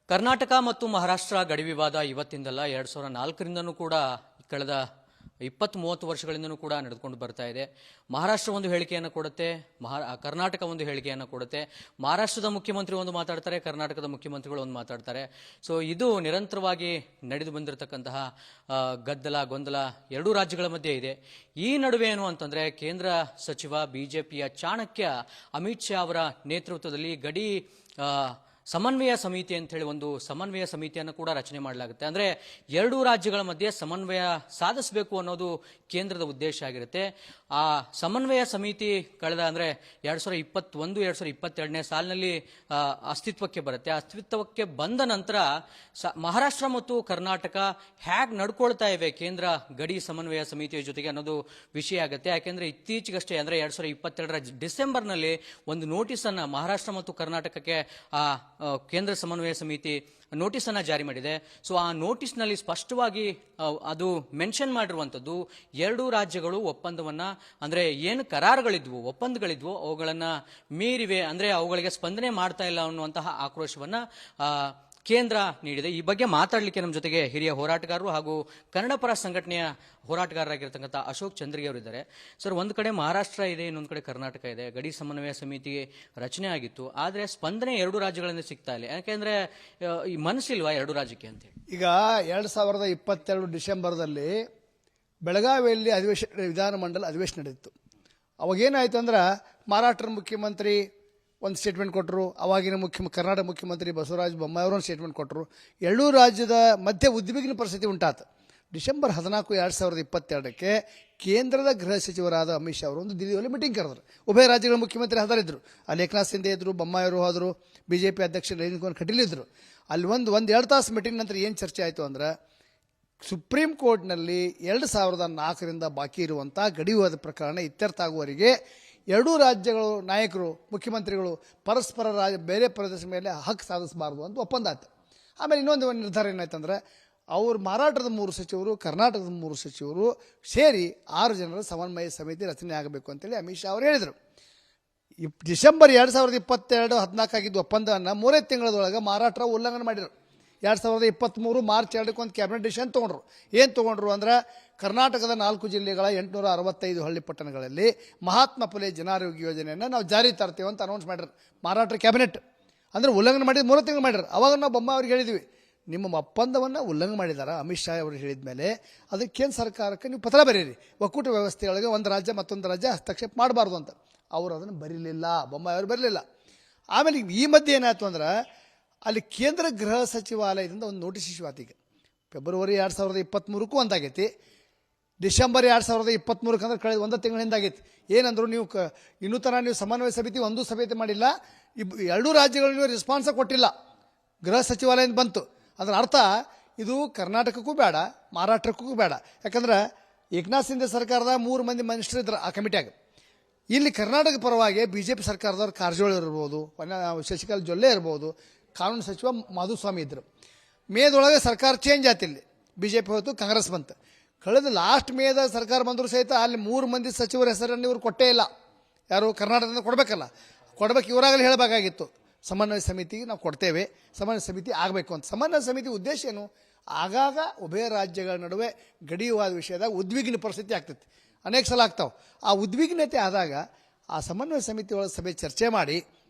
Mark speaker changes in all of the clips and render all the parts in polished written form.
Speaker 1: ಕರ್ನಾಟಕ ಮತ್ತು ಮಹಾರಾಷ್ಟ್ರ ಗಡಿ ವಿವಾದ ಇವತ್ತಿಂದಲ್ಲ 2004ರಿಂದನೂ ಕೂಡ ಕಳೆದ 20-30 ವರ್ಷಗಳಿಂದನೂ ಕೂಡ ನಡೆದುಕೊಂಡು ಬರ್ತಾ ಇದೆ. ಮಹಾರಾಷ್ಟ್ರ ಒಂದು ಹೇಳಿಕೆಯನ್ನು ಕೊಡುತ್ತೆ, ಕರ್ನಾಟಕ ಒಂದು ಹೇಳಿಕೆಯನ್ನು ಕೊಡುತ್ತೆ. ಮಹಾರಾಷ್ಟ್ರದ ಮುಖ್ಯಮಂತ್ರಿ ಒಂದು ಮಾತಾಡ್ತಾರೆ, ಕರ್ನಾಟಕದ ಮುಖ್ಯಮಂತ್ರಿಗಳು ಒಂದು ಮಾತಾಡ್ತಾರೆ. ಸೊ ಇದು ನಿರಂತರವಾಗಿ ನಡೆದು ಬಂದಿರತಕ್ಕಂತಹ ಗದ್ದಲ ಗೊಂದಲ ಎರಡೂ ರಾಜ್ಯಗಳ ಮಧ್ಯೆ ಇದೆ. ಈ ನಡುವೆ ಏನು ಅಂತಂದ್ರೆ ಕೇಂದ್ರ ಸಚಿವ ಬಿಜೆಪಿಯ ಚಾಣಕ್ಯ ಅಮಿತ್ ಶಾ ಅವರ ನೇತೃತ್ವದಲ್ಲಿ ಗಡಿ ಸಮನ್ವಯ ಸಮಿತಿ ಅಂತ ಹೇಳಿ ಒಂದು ಸಮನ್ವಯ ಸಮಿತಿಯನ್ನು ಕೂಡ ರಚನೆ ಮಾಡಲಾಗುತ್ತೆ. ಅಂದ್ರೆ ಎರಡೂ ರಾಜ್ಯಗಳ ಮಧ್ಯೆ ಸಮನ್ವಯ ಸಾಧಿಸಬೇಕು ಅನ್ನೋದು ಕೇಂದ್ರದ ಉದ್ದೇಶ ಆಗಿರುತ್ತೆ. ಆ ಸಮನ್ವಯ ಸಮಿತಿ ಕಳೆದ ಅಂದ್ರೆ 2021-2022ನೇ ಸಾಲಿನಲ್ಲಿ ಅಸ್ತಿತ್ವಕ್ಕೆ ಬರುತ್ತೆ. ಅಸ್ತಿತ್ವಕ್ಕೆ ಬಂದ ನಂತರ ಮಹಾರಾಷ್ಟ್ರ ಮತ್ತು ಕರ್ನಾಟಕ ಹೇಗೆ ನಡ್ಕೊಳ್ತಾ ಇವೆ ಕೇಂದ್ರ ಗಡಿ ಸಮನ್ವಯ ಸಮಿತಿಯ ಜೊತೆಗೆ ಅನ್ನೋದು ವಿಷಯ ಆಗುತ್ತೆ. ಯಾಕೆಂದ್ರೆ ಇತ್ತೀಚೆಗಷ್ಟೇ ಅಂದ್ರೆ 2022ರ ಡಿಸೆಂಬರ್ನಲ್ಲಿ ಒಂದು ನೋಟಿಸ್ ಅನ್ನ ಮಹಾರಾಷ್ಟ್ರ ಮತ್ತು ಕರ್ನಾಟಕಕ್ಕೆ ಕೇಂದ್ರ ಸಮನ್ವಯ ಸಮಿತಿ ನೋಟಿಸ್ ಅನ್ನ ಜಾರಿ ಮಾಡಿದೆ. ಸೊ ಆ ನೋಟಿಸ್ನಲ್ಲಿ ಸ್ಪಷ್ಟವಾಗಿ ಅದು ಮೆನ್ಷನ್ ಮಾಡಿರುವಂತದ್ದು ಎರಡೂ ರಾಜ್ಯಗಳು ಒಪ್ಪಂದವನ್ನ ಅಂದ್ರೆ ಏನು ಕರಾರುಗಳಿದ್ವು ಒಪ್ಪಂದಗಳಿದ್ವು ಅವುಗಳನ್ನ ಮೀರಿವೆ, ಅಂದ್ರೆ ಅವುಗಳಿಗೆ ಸ್ಪಂದನೆ ಮಾಡ್ತಾ ಇಲ್ಲ ಅನ್ನುವಂತಹ ಆಕ್ರೋಶವನ್ನ ಕೇಂದ್ರ ನೀಡಿದೆ. ಈ ಬಗ್ಗೆ ಮಾತಾಡಲಿಕ್ಕೆ ನಮ್ಮ ಜೊತೆಗೆ ಹಿರಿಯ ಹೋರಾಟಗಾರರು ಹಾಗೂ ಕನ್ನಡ ಪರ ಸಂಘಟನೆಯ ಹೋರಾಟಗಾರರಾಗಿರ್ತಕ್ಕಂಥ ಅಶೋಕ್ ಚಂದ್ರಗಿ ಅವರಿದ್ದಾರೆ. ಸರ್, ಒಂದು ಕಡೆ ಮಹಾರಾಷ್ಟ್ರ ಇದೆ, ಇನ್ನೊಂದು ಕಡೆ ಕರ್ನಾಟಕ ಇದೆ. ಗಡಿ ಸಮನ್ವಯ ಸಮಿತಿಗೆ ರಚನೆ ಆಗಿತ್ತು, ಆದರೆ ಸ್ಪಂದನೆ ಎರಡು ರಾಜ್ಯಗಳಿಂದ ಸಿಗ್ತಾ ಇಲ್ಲ. ಯಾಕೆಂದ್ರೆ ಈ ಮನಸ್ಸಿಲ್ವಾ ಎರಡು ರಾಜ್ಯಕ್ಕೆ ಅಂತ ಹೇಳಿ.
Speaker 2: ಈಗ 2022 ಡಿಸೆಂಬರ್ದಲ್ಲಿ ಬೆಳಗಾವಿಯಲ್ಲಿ ವಿಧಾನಮಂಡಲ ಅಧಿವೇಶನ ನಡೆದಿತ್ತು. ಅವಾಗೇನಾಯ್ತು ಅಂದ್ರೆ ಮಹಾರಾಷ್ಟ್ರ ಮುಖ್ಯಮಂತ್ರಿ ಒಂದು ಸ್ಟೇಟ್ಮೆಂಟ್ ಕೊಟ್ಟರು, ಅವಾಗಿನ ಕರ್ನಾಟಕ ಮುಖ್ಯಮಂತ್ರಿ ಬಸವರಾಜ ಬೊಮ್ಮಾಯಿ ಅವರು ಒಂದು ಸ್ಟೇಟ್ಮೆಂಟ್ ಕೊಟ್ಟರು. ಎರಡೂ ರಾಜ್ಯದ ಮಧ್ಯೆ ಉದ್ವಿಗ್ನ ಪರಿಸ್ಥಿತಿ ಉಂಟಾತು. ಡಿಸೆಂಬರ್ 14, 2022ಕ್ಕೆ ಕೇಂದ್ರದ ಗೃಹ ಸಚಿವರಾದ ಅಮಿತ್ ಶಾ ಅವರು ಒಂದು ದಿಲ್ಲಿಯಲ್ಲಿ ಮೀಟಿಂಗ್ ಕರೆದರು. ಉಭಯ ರಾಜ್ಯಗಳ ಮುಖ್ಯಮಂತ್ರಿ ಹಾಜರಿದ್ದರು. ಅಲ್ಲಿ ಏಕನಾಥ್ ಶಿಂದೆ ಇದ್ದರು, ಬೊಮ್ಮಾಯಿ ಅವರು ಹೋದರು, ಬಿಜೆಪಿ ಅಧ್ಯಕ್ಷ ನಳಿನ್ ಕುಮಾರ್ ಕಟೀಲ್ ಇದ್ದರು. ಅಲ್ಲಿ ಒಂದು 2 ತಾಸು ಮೀಟಿಂಗ್ ನಂತರ ಏನು ಚರ್ಚೆ ಆಯಿತು ಅಂದ್ರೆ ಸುಪ್ರೀಂ ಕೋರ್ಟ್ನಲ್ಲಿ 2004ರಿಂದ ಬಾಕಿ ಇರುವಂಥ ಗಡಿ ವಿವಾದ ಪ್ರಕರಣ ಇತ್ಯರ್ಥ ಆಗುವವರೆಗೆ ಎರಡೂ ರಾಜ್ಯಗಳು ನಾಯಕರು ಮುಖ್ಯಮಂತ್ರಿಗಳು ಪರಸ್ಪರ ಬೇರೆ ಪ್ರದೇಶ ಮೇಲೆ ಹಕ್ಕು ಸಾಧಿಸಬಾರ್ದು ಅಂತ ಒಪ್ಪಂದ ಆಯ್ತು. ಆಮೇಲೆ ಇನ್ನೊಂದು ನಿರ್ಧಾರ ಏನಾಯ್ತಂದ್ರೆ ಅವರು ಮಹಾರಾಷ್ಟ್ರದ 3 ಸಚಿವರು, ಕರ್ನಾಟಕದ 3 ಸಚಿವರು ಸೇರಿ 6 ಜನರ ಸಮನ್ವಯ ಸಮಿತಿ ರಚನೆ ಆಗಬೇಕು ಅಂತೇಳಿ ಅಮಿತ್ ಶಾ ಅವರು ಹೇಳಿದರು. ಡಿಸೆಂಬರ್ 2022 14 ಆಗಿದ್ದ ಒಪ್ಪಂದವನ್ನು 3 ತಿಂಗಳದೊಳಗೆ ಮಹಾರಾಷ್ಟ್ರ ಉಲ್ಲಂಘನೆ ಮಾಡಿದರು. 2023 ಮಾರ್ಚ್ 2ಕ್ಕೆ ಒಂದು ಕ್ಯಾಬಿನೆಟ್ ಡಿಸಿಷನ್ ತೊಗೊಂಡ್ರು. ಏನು ತೊಗೊಂಡ್ರು ಅಂದ್ರೆ ಕರ್ನಾಟಕದ 4 ಜಿಲ್ಲೆಗಳ 865 ಹಳ್ಳಿ ಪಟ್ಟಣಗಳಲ್ಲಿ ಮಹಾತ್ಮ ಫುಲೆ ಜನಾರೋಗ್ಯ ಯೋಜನೆಯನ್ನು ನಾವು ಜಾರಿ ತರ್ತೀವಿ ಅಂತ ಅನೌನ್ಸ್ ಮಾಡಿದ್ರು ಮಹಾರಾಷ್ಟ್ರ ಕ್ಯಾಬಿನೆಟ್. ಅಂದರೆ ಉಲ್ಲಂಘನೆ ಮಾಡಿದ್ದು 3 ತಿಂಗಳು ಮಾಡಿದ್ರು. ಅವಾಗ ನಾವು ಬೊಮ್ಮಾಯಿ ಅವ್ರಿಗೆ ಹೇಳಿದ್ವಿ, ನಿಮ್ಮ ಒಪ್ಪಂದವನ್ನು ಉಲ್ಲಂಘನೆ ಮಾಡಿದಾರ ಅಮಿತ್ ಶಾ ಅವರು ಹೇಳಿದ ಮೇಲೆ ಅದಕ್ಕೆ ಕೇಂದ್ರ ಸರ್ಕಾರಕ್ಕೆ ನೀವು ಪತ್ರ ಬರೀರಿ, ಒಕ್ಕೂಟ ವ್ಯವಸ್ಥೆಯೊಳಗೆ ಒಂದು ರಾಜ್ಯ ಮತ್ತೊಂದು ರಾಜ್ಯ ಹಸ್ತಕ್ಷೇಪ ಮಾಡಬಾರ್ದು ಅಂತ. ಅವರು ಅದನ್ನು ಬರೀಲಿಲ್ಲ, ಬೊಮ್ಮಾಯಿ ಅವರು ಬರಲಿಲ್ಲ. ಆಮೇಲೆ ಈ ಮಧ್ಯೆ ಏನಾಯ್ತು ಅಂದ್ರೆ ಅಲ್ಲಿ ಕೇಂದ್ರ ಗೃಹ ಸಚಿವಾಲಯದಿಂದ ಒಂದು ನೋಟಿಸ್ ಇಶ್ಯೂ ಆತು. ಈಗ ಫೆಬ್ರವರಿ 2023ಕ್ಕೂ ಒಂದಾಗೈತಿ, ಡಿಸೆಂಬರ್ 2023 ಅಂದ್ರೆ ಕಳೆದ 1 ತಿಂಗಳ ಹಿಂದಾಗೈತಿ. ಏನಂದ್ರು ನೀವು ಇನ್ನೂ ತನಕ ನೀವು ಸಮನ್ವಯ ಸಮಿತಿ ಒಂದು ಸಭೆ ಮಾಡಿಲ್ಲ, ಎರಡೂ ರಾಜ್ಯಗಳು ರೆಸ್ಪಾನ್ಸ ಕೊಟ್ಟಿಲ್ಲ, ಗೃಹ ಸಚಿವಾಲಯದಿಂದ ಬಂತು. ಅದರ ಅರ್ಥ ಇದು ಕರ್ನಾಟಕಕ್ಕೂ ಬೇಡ, ಮಹಾರಾಷ್ಟ್ರಕ್ಕೂ ಬೇಡ. ಯಾಕಂದ್ರೆ ಏಕನಾಥ್ ಶಿಂದೆ ಸರ್ಕಾರದ 3 ಮಂದಿ ಮಿನಿಸ್ಟರ್ ಇದ್ರು ಆ ಕಮಿಟಿಯಾಗ. ಇಲ್ಲಿ ಕರ್ನಾಟಕ ಪರವಾಗಿ ಬಿಜೆಪಿ ಸರ್ಕಾರದವ್ರು ಕಾರಜೋಳ ಇರ್ಬೋದು, ಶಶಿಕಲಾ ಜೊಲ್ಲೆ ಇರ್ಬೋದು, ಕಾನೂನು ಸಚಿವ ಮಾಧುಸ್ವಾಮಿ ಇದ್ದರು. ಮೇದೊಳಗೆ ಸರ್ಕಾರ ಚೇಂಜ್ ಆಯ್ತು. ಇಲ್ಲಿ ಬಿಜೆಪಿ ಹೋಯ್ತು, ಕಾಂಗ್ರೆಸ್ ಬಂತು. ಕಳೆದ ಲಾಸ್ಟ್ ಮೇದ ಸರ್ಕಾರ ಬಂದರೂ ಸಹಿತ ಅಲ್ಲಿ 3 ಮಂದಿ ಸಚಿವರ ಹೆಸರನ್ನು ಇವರು ಕೊಟ್ಟೇ ಇಲ್ಲ. ಯಾರು ಕರ್ನಾಟಕದಿಂದ ಕೊಡಬೇಕಲ್ಲ, ಕೊಡಬೇಕು, ಇವರಾಗಲೇ ಹೇಳಬೇಕಾಗಿತ್ತು ಸಮನ್ವಯ ಸಮಿತಿಗೆ ನಾವು ಕೊಡ್ತೇವೆ, ಸಮನ್ವಯ ಸಮಿತಿ ಆಗಬೇಕು ಅಂತ. ಸಮನ್ವಯ ಸಮಿತಿ ಉದ್ದೇಶ ಏನು? ಆಗಾಗ ಉಭಯ ರಾಜ್ಯಗಳ ನಡುವೆ ಗಡಿವಾದ ವಿಷಯದಾಗ ಉದ್ವಿಗ್ನ ಪರಿಸ್ಥಿತಿ ಆಗ್ತೈತಿ, ಅನೇಕ ಸಲ ಆಗ್ತಾವೆ. ಆ ಉದ್ವಿಗ್ನತೆ ಆದಾಗ ಆ ಸಮನ್ವಯ ಸಮಿತಿ ಒಳಗೆ ಸಭೆ ಚರ್ಚೆ ಮಾಡಿ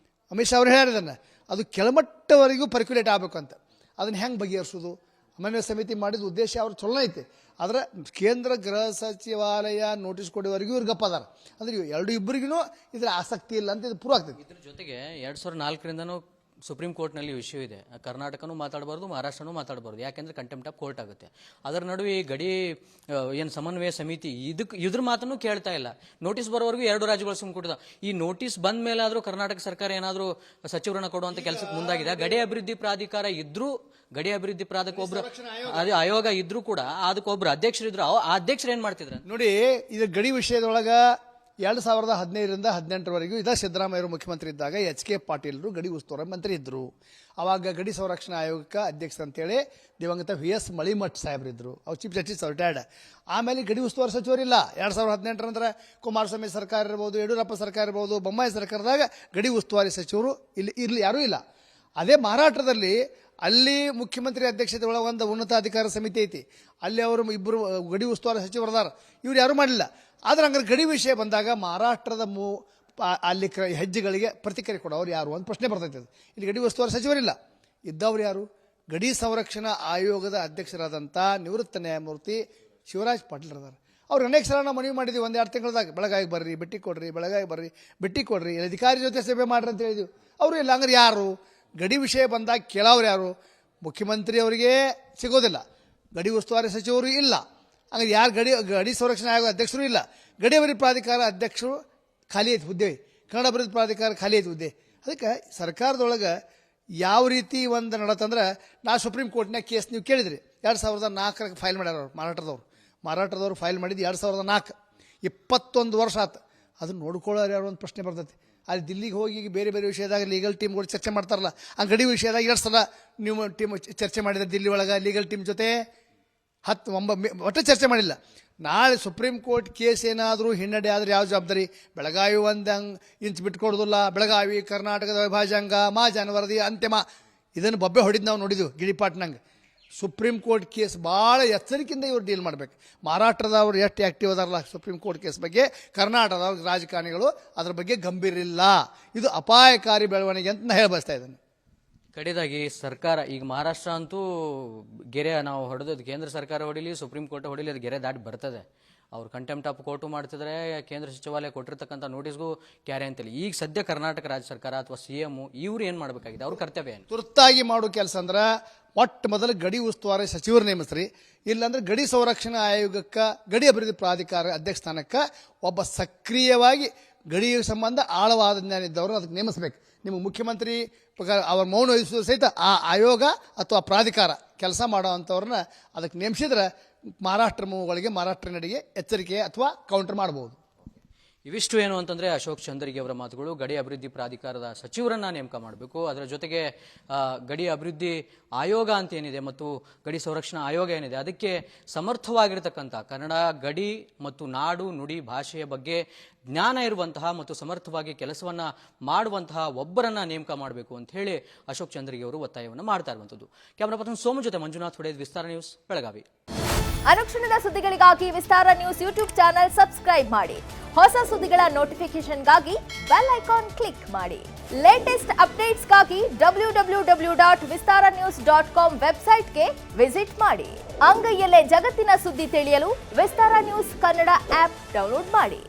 Speaker 2: ಅಮಿತ್ ಶಾ ಅವರು ಹೇಳಿದನ್ನು ಅದು ಕೆಳಮಟ್ಟವರೆಗೂ ಪರ್ಕ್ಯುಲೇಟ್ ಆಗಬೇಕು ಅಂತ. ಅದನ್ನು ಹೆಂಗೆ ಬಗೆಹರಿಸೋದು? ಸಮನ್ವಯ ಸಮಿತಿ ಮಾಡಿದ ಉದ್ದೇಶ ಅವ್ರು ಚಲೋ ಐತೆ, ಆದರೆ ಕೇಂದ್ರ ಗೃಹ ಸಚಿವಾಲಯ ನೋಟಿಸ್ ಕೊಡುವವರೆಗೂ ಇವ್ರು ಗಪ್ಪ ಅದಾರ. ಅಂದ್ರೆ ಇಬ್ಬರಿಗೂ ಇದ್ರ ಆಸಕ್ತಿ ಇಲ್ಲ ಅಂತ ಇದು ಪ್ರೂವ್ ಆಗ್ತದೆ.
Speaker 1: ಇದ್ರ ಜೊತೆಗೆ 2004ರಿಂದನೂ ಸುಪ್ರೀಂ ಕೋರ್ಟ್ನಲ್ಲಿ ವಿಷಯ ಇದೆ, ಕರ್ನಾಟಕನೂ ಮಾತಾಡಬಾರ್ದು, ಮಹಾರಾಷ್ಟ್ರನೂ ಮಾತಾಡಬಾರ್ದು, ಯಾಕೆಂದ್ರೆ ಕಂಟೆಂಪ್ಟ್ ಆಫ್ ಕೋರ್ಟ್ ಆಗುತ್ತೆ. ಅದರ ನಡುವೆ ಈ ಗಡಿ ಏನು ಸಮನ್ವಯ ಸಮಿತಿ ಇದ್ರ ಮಾತನ್ನು ಕೇಳ್ತಾ ಇಲ್ಲ. ನೋಟಿಸ್ ಬರೋವರೆಗೂ ಎರಡು ರಾಜ್ಯಗಳು ಸುಮ್ಕೊಟ್ಟಿದ. ಈ ನೋಟಿಸ್ ಬಂದ ಮೇಲೆ ಆದರೂ ಕರ್ನಾಟಕ ಸರ್ಕಾರ ಏನಾದರೂ ಸಚಿವರನ್ನ ಕೊಡುವಂತ ಕೆಲಸಕ್ಕೆ ಮುಂದಾಗಿದೆ. ಗಡಿ ಅಭಿವೃದ್ಧಿ ಪ್ರಾಧಿಕಾರ ಇದ್ರೂ, ಗಡಿ ಅಭಿವೃದ್ಧಿ ಪ್ರಾಧಿಕಾರ ಒಬ್ರು ಆಯೋಗ ಇದ್ರೂ ಕೂಡ ಅದಕ್ಕೊಬ್ರು ಅಧ್ಯಕ್ಷರಿದ್ರು. ಆ ಅಧ್ಯಕ್ಷರು ಏನ್ ಮಾಡ್ತಿದ್ರು
Speaker 2: ನೋಡಿ. ಇದು ಗಡಿ ವಿಷಯದೊಳಗ 2015ರಿಂದ 2018ರವರೆಗೂ ಇದ ಸಿದ್ದರಾಮಯ್ಯರು ಮುಖ್ಯಮಂತ್ರಿ ಇದ್ದಾಗ HK ಪಾಟೀಲ್ರು ಗಡಿ ಉಸ್ತುವಾರಿ ಮಂತ್ರಿ ಇದ್ದರು. ಆವಾಗ ಗಡಿ ಸಂರಕ್ಷಣಾ ಆಯೋಗಕ್ಕೆ ಅಧ್ಯಕ್ಷ ಅಂತೇಳಿ ದಿವಂಗತ VS ಮಳಿಮಠ್ ಸಾಹೇಬ್ರಿದ್ರು. ಅವ್ರು ಚೀಫ್ ಜಸ್ಟಿಸ್ ರಿಟೈರ್ಡ್. ಆಮೇಲೆ ಗಡಿ ಉಸ್ತುವಾರಿ ಸಚಿವರಿಲ್ಲ. 2018 ನಂತರ ಕುಮಾರಸ್ವಾಮಿ ಸರ್ಕಾರ ಇರ್ಬೋದು, ಯಡಿಯೂರಪ್ಪ ಸರ್ಕಾರ ಇರ್ಬೋದು, ಬೊಮ್ಮಾಯಿ ಸರ್ಕಾರದಾಗ ಗಡಿ ಉಸ್ತುವಾರಿ ಸಚಿವರು ಇಲ್ಲಿ ಯಾರೂ ಇಲ್ಲ. ಅದೇ ಮಹಾರಾಷ್ಟ್ರದಲ್ಲಿ ಅಲ್ಲಿ ಮುಖ್ಯಮಂತ್ರಿ ಅಧ್ಯಕ್ಷತೆ ಒಳಗೆ ಒಂದು ಉನ್ನತಾಧಿಕಾರ ಸಮಿತಿ ಐತಿ, ಅಲ್ಲಿ ಅವರು ಇಬ್ಬರು ಗಡಿ ಉಸ್ತುವಾರಿ ಸಚಿವರದಾರ, ಇವ್ರು ಯಾರೂ ಮಾಡಲಿಲ್ಲ. ಆದರೆ ಹಂಗಾರೆ ಗಡಿ ವಿಷಯ ಬಂದಾಗ ಮಹಾರಾಷ್ಟ್ರದ ಅಲ್ಲಿ ಹೆಜ್ಜೆಗಳಿಗೆ ಪ್ರತಿಕ್ರಿಯೆ ಕೊಡೋರು ಯಾರು ಅಂತ ಪ್ರಶ್ನೆ ಬರ್ತೈತೆ. ಇಲ್ಲಿ ಗಡಿ ಉಸ್ತುವಾರಿ ಸಚಿವರಿಲ್ಲ, ಇದ್ದವ್ರು ಯಾರು? ಗಡಿ ಸಂರಕ್ಷಣಾ ಆಯೋಗದ ಅಧ್ಯಕ್ಷರಾದಂಥ ನಿವೃತ್ತ ನ್ಯಾಯಮೂರ್ತಿ ಶಿವರಾಜ್ ಪಾಟೀಲ್ ಅದಾರ. ಅವ್ರು ಅನೇಕ ಸಲ ನಾವು ಮನವಿ ಮಾಡಿದ್ವಿ, 1-2 ತಿಂಗಳದಾಗ ಬೆಳಗಾವಿಗೆ ಬರ್ರಿ, ಭೇಟಿ ಕೊಡ್ರಿ, ಬೆಳಗಾವಿಗೆ ಬರ್ರಿ, ಭೇಟಿ ಕೊಡ್ರಿ, ಇಲ್ಲಿ ಅಧಿಕಾರಿ ಜೊತೆ ಸಭೆ ಮಾಡ್ರಿ ಅಂತ ಹೇಳಿದ್ವಿ. ಅವರು ಇಲ್ಲ. ಹಂಗಾರೆ ಯಾರು ಗಡಿ ವಿಷಯ ಬಂದಾಗ ಕೇಳೋರು ಯಾರು? ಮುಖ್ಯಮಂತ್ರಿ ಅವರಿಗೆ ಸಿಗೋದಿಲ್ಲ, ಗಡಿ ಉಸ್ತುವಾರಿ ಸಚಿವರು ಇಲ್ಲ, ಹಂಗಾರೆ ಯಾರು ಗಡಿ ಸಂರಕ್ಷಣಾ ಆಯೋಗ ಅಧ್ಯಕ್ಷರು ಇಲ್ಲ, ಗಡಿ ಅಭಿವೃದ್ಧಿ ಪ್ರಾಧಿಕಾರ ಅಧ್ಯಕ್ಷರು ಖಾಲಿ ಐತಿ ಹುದ್ದೆ, ಕನ್ನಡ ಅಭಿವೃದ್ಧಿ ಪ್ರಾಧಿಕಾರ ಖಾಲಿ ಐತಿ ಹುದ್ದೆ. ಅದಕ್ಕೆ ಸರ್ಕಾರದೊಳಗೆ ಯಾವ ರೀತಿ ಒಂದು ನಡತಂದ್ರೆ, ನಾ ಸುಪ್ರೀಂ ಕೋರ್ಟ್ನಾಗ ಕೇಸ್ ನೀವು ಕೇಳಿದ್ರಿ, 2004 ಫೈಲ್ ಮಾಡ್ಯಾರ ಅವ್ರು. ಮಾರಾಟದವ್ರು ಫೈಲ್ ಮಾಡಿದ್ದು 2004, 21 ವರ್ಷ ಆತು. ಅದನ್ನು ನೋಡ್ಕೊಳ್ಳೋರು ಯಾರು ಒಂದು ಪ್ರಶ್ನೆ ಬರ್ತೈತಿ. ಅಲ್ಲಿ ದಿಲ್ಲಿಗೆ ಹೋಗಿ ಬೇರೆ ಬೇರೆ ವಿಷಯದಾಗ ಲೀಗಲ್ ಟೀಮ್ಗಳು ಚರ್ಚೆ ಮಾಡ್ತಾರಲ್ಲ, ಆ ಗಡಿ ವಿಷಯದಾಗ 2 ಸಲ ನೀವು ಟೀಮ್ ಚರ್ಚೆ ಮಾಡಿದ್ರೆ ದಿಲ್ಲಿ ಒಳಗೆ ಲೀಗಲ್ ಟೀಮ್ ಜೊತೆ 10-9 ಒಟ್ಟು ಚರ್ಚೆ ಮಾಡಿಲ್ಲ. ನಾಳೆ ಸುಪ್ರೀಂ ಕೋರ್ಟ್ ಕೇಸ್ ಏನಾದರೂ ಹಿನ್ನಡೆ ಆದರೆ ಯಾವ ಜವಾಬ್ದಾರಿ? ಬೆಳಗಾವಿ ಒಂದು ಇಂಚ್ ಬಿಟ್ಕೊಡೋದಿಲ್ಲ, ಬೆಳಗಾವಿ ಕರ್ನಾಟಕದ ವಿಭಾಜಾಂಗ ಮಹಾಜನ ವರದಿ ಅಂತಿಮ, ಇದನ್ನು ಬೊಬ್ಬೆ ಹೊಡಿದು ನಾವು ನೋಡಿದ್ವಿ ಗಿಳಿಪಾಟ್ನಂಗೆ. ಸುಪ್ರೀಂ ಕೋರ್ಟ್ ಕೇಸ್ ಭಾಳ ಎಚ್ಚರಿಕೆಯಿಂದ ಇವ್ರು ಡೀಲ್ ಮಾಡಬೇಕು. ಮಹಾರಾಷ್ಟ್ರದವ್ರು ಎಷ್ಟು ಆ್ಯಕ್ಟಿವ್ ಅದಾರಲ್ಲ ಸುಪ್ರೀಂ ಕೋರ್ಟ್ ಕೇಸ್ ಬಗ್ಗೆ, ಕರ್ನಾಟಕದವ್ರ ರಾಜಕಾರಣಿಗಳು ಅದ್ರ ಬಗ್ಗೆ ಗಂಭೀರ ಇಲ್ಲ. ಇದು ಅಪಾಯಕಾರಿ ಬೆಳವಣಿಗೆ ಅಂತ ನಾನು ಹೇಳಬಯಸ್ತಾ ಇದ್ದೇನೆ.
Speaker 1: ಕಡೆದಾಗಿ ಸರ್ಕಾರ ಈಗ ಮಹಾರಾಷ್ಟ್ರ ಅಂತೂ ಗೆರೆ ನಾವು ಹೊಡೆದು ಕೇಂದ್ರ ಸರ್ಕಾರ ಹೊಡಿಲಿ, ಸುಪ್ರೀಂ ಕೋರ್ಟ್ ಹೊಡಿಲಿ, ಅದು ಗೆರೆ ದಾಟಿ ಬರ್ತದೆ. ಅವ್ರು ಕಂಟೆಂಪ್ಟ್ ಆಫ್ ಕೋರ್ಟು ಮಾಡ್ತಿದ್ರೆ ಕೇಂದ್ರ ಸಚಿವಾಲಯ ಕೊಟ್ಟಿರ್ತಕ್ಕಂಥ ನೋಟಿಸ್ಗೂ ಕ್ಯಾರೆ ಅಂತಿಲ್ಲ. ಈಗ ಸದ್ಯ ಕರ್ನಾಟಕ ರಾಜ್ಯ ಸರ್ಕಾರ ಅಥವಾ CM ಇವ್ರು ಏನು ಮಾಡಬೇಕಾಗಿದೆ? ಅವ್ರ ಕರ್ತವ್ಯ ಏನು?
Speaker 2: ತುರ್ತಾಗಿ ಮಾಡೋ ಕೆಲಸ ಅಂದ್ರೆ ಮೊಟ್ಟ ಮೊದಲು ಗಡಿ ಉಸ್ತುವಾರಿ ಸಚಿವರು ನೇಮಿಸ್ರಿ, ಇಲ್ಲಾಂದ್ರೆ ಗಡಿ ಸಂರಕ್ಷಣಾ ಆಯೋಗಕ್ಕೆ, ಗಡಿ ಅಭಿವೃದ್ಧಿ ಪ್ರಾಧಿಕಾರ ಅಧ್ಯಕ್ಷ ಸ್ಥಾನಕ್ಕೆ ಒಬ್ಬ ಸಕ್ರಿಯವಾಗಿ ಗಡಿ ಸಂಬಂಧ ಆಳವಾದ ಜ್ಞಾನ ಇದ್ದವರು ಅದಕ್ಕೆ ನೇಮಿಸಬೇಕು. ನಿಮಗೆ ಮುಖ್ಯಮಂತ್ರಿ ಅವ್ರ ಮೌನ ವಹಿಸುವ ಸಹಿತ ಆ ಆಯೋಗ ಅಥವಾ ಪ್ರಾಧಿಕಾರ ಕೆಲಸ ಮಾಡೋ ಅಂಥವ್ರನ್ನ ಅದಕ್ಕೆ ನೇಮಿಸಿದ್ರೆ ಮಹಾರಾಷ್ಟ್ರ ಮೂವುಗಳಿಗೆ, ಮಹಾರಾಷ್ಟ್ರ ನಡಿಗೆ ಎಚ್ಚರಿಕೆ ಅಥವಾ ಕೌಂಟರ್ ಮಾಡಬಹುದು.
Speaker 1: ಇವಿಷ್ಟು ಏನು ಅಂತಂದರೆ ಅಶೋಕ್ ಚಂದರ್ಗಿ ಅವರ ಮಾತುಗಳು. ಗಡಿ ಅಭಿವೃದ್ಧಿ ಪ್ರಾಧಿಕಾರದ ಸಚಿವರನ್ನ ನೇಮಕ ಮಾಡಬೇಕು, ಅದರ ಜೊತೆಗೆ ಗಡಿ ಅಭಿವೃದ್ಧಿ ಆಯೋಗ ಅಂತ ಏನಿದೆ ಮತ್ತು ಗಡಿ ಸಂರಕ್ಷಣಾ ಆಯೋಗ ಏನಿದೆ ಅದಕ್ಕೆ ಸಮರ್ಥವಾಗಿರತಕ್ಕಂಥ ಕನ್ನಡ ಗಡಿ ಮತ್ತು ನಾಡು ನುಡಿ ಭಾಷೆಯ ಬಗ್ಗೆ ಜ್ಞಾನ ಇರುವಂತಹ ಮತ್ತು ಸಮರ್ಥವಾಗಿ ಕೆಲಸವನ್ನ ಮಾಡುವಂತಹ ಒಬ್ಬರನ್ನ ನೇಮಕ ಮಾಡಬೇಕು ಅಂತ ಹೇಳಿ ಅಶೋಕ್ ಚಂದರ್ಗಿ ಅವರು ಒತ್ತಾಯವನ್ನು ಮಾಡ್ತಾ ಇರುವಂಥದ್ದು. ಕ್ಯಾಮರಾ ಪರ್ಸನ್ ಸೋಮು ಜೊತೆ ಮಂಜುನಾಥ್ ಹೊಡೆದ್, ವಿಸ್ತಾರ ನ್ಯೂಸ್, ಬೆಳಗಾವಿ.
Speaker 3: ಅನುಕ್ಷಣದ ಸುದ್ದಿಗಳಿಗಾಗಿ ವಿಸ್ತಾರ ನ್ಯೂಸ್ ಯೂಟ್ಯೂಬ್ ಚಾನೆಲ್ ಸಬ್ಸ್ಕ್ರೈಬ್ ಮಾಡಿ. ಹೊಸ ಸುದ್ದಿಗಳ ನೋಟಿಫಿಕೇಶನ್ಗಾಗಿ ಬೆಲ್ ಐಕಾನ್ ಕ್ಲಿಕ್ ಮಾಡಿ. ಲೇಟೆಸ್ಟ್ ಅಪ್ಡೇಟ್ಸ್ಗಾಗಿ www.vistaranews.com ವೆಬ್ಸೈಟ್ಗೆ ವಿಸಿಟ್ ಮಾಡಿ. ಅಂಗೈಯಲ್ಲೇ ಜಗತ್ತಿನ ಸುದ್ದಿ ತಿಳಿಯಲು ವಿಸ್ತಾರ ನ್ಯೂಸ್ ಕನ್ನಡ ಆಪ್ ಡೌನ್ಲೋಡ್ ಮಾಡಿ.